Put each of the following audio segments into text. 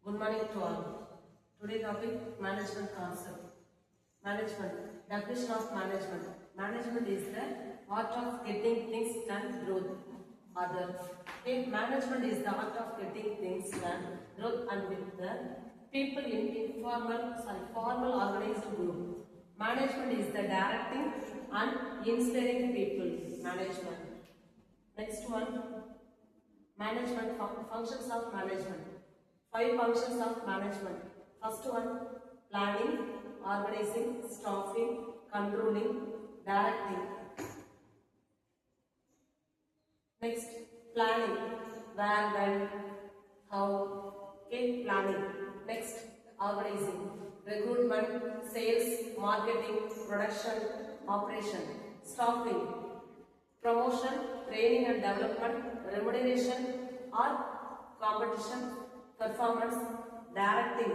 Good morning to all. Today topic management concept. Management. Definition of management. Management is the art of getting things done growth. Other. Okay, management is the art of getting things done growth and with the people in formal organized group. Management is the directing and inspiring people. Management. Next one. Management functions of management. 5 functions of management. First one, planning, organizing, staffing, controlling, directing. Next, planning, where, when, how. Okay, planning. Next, organizing, recruitment, sales, marketing, production, operation. Staffing, promotion, training and development, remuneration or competition, performance, directing,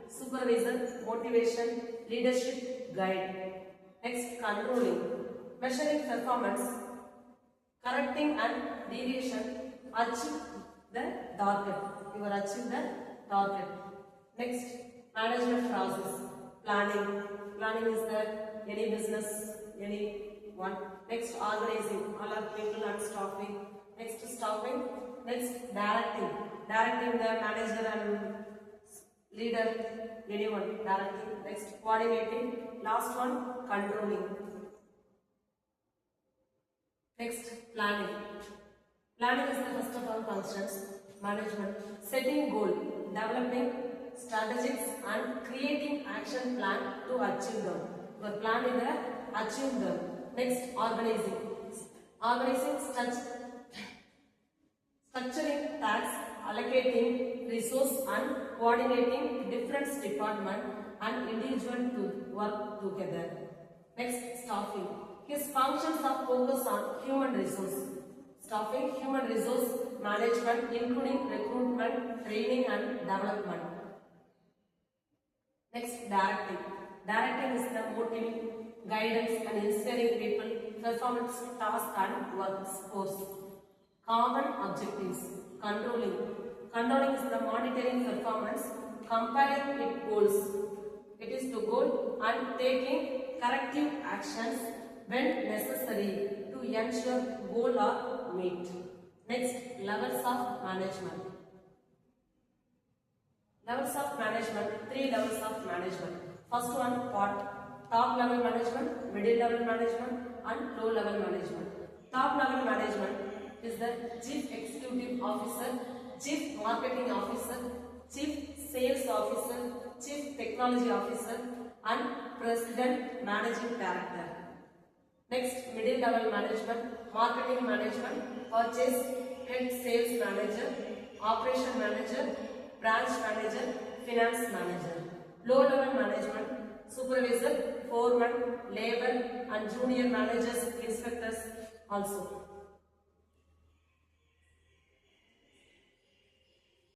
supervision, motivation, leadership, guide. Next, controlling, measuring performance, correcting and deviation, achieve the target. You will achieve the target. Next, management process, planning. Planning is that any business, any one. Next, organizing, all are people and staffing. Next, staffing. Next, directing. Directing the manager and leader, anyone. Directing. Next, coordinating. Last one, controlling. Next, planning. Planning is the first of all functions. Management. Setting goal. Developing strategies and creating action plan to achieve them. Your plan is to achieve them. Next, organizing. Organizing, structuring tasks, allocating resource and coordinating different departments and individuals to work together. Next, staffing. His functions are focused on human resource. Staffing, human resource management including recruitment, training and development. Next, directing. Directing is the motivating, guidance and inspiring people, performance tasks and workforce. Common objectives. Controlling. Controlling is the monitoring performance, comparing its goals. It is to goal and taking corrective actions when necessary to ensure goal are met. Next, levels of management. Levels of management, 3 levels of management. First one, top level management, middle level management and low level management. Top level management is the Chief Executive Officer, Chief Marketing Officer, Chief Sales Officer, Chief Technology Officer and President Managing Director. Next, middle level management, marketing management, purchase, head sales manager, operation manager, branch manager, finance manager. Low level management, supervisor, foreman, labor and junior managers, inspectors also.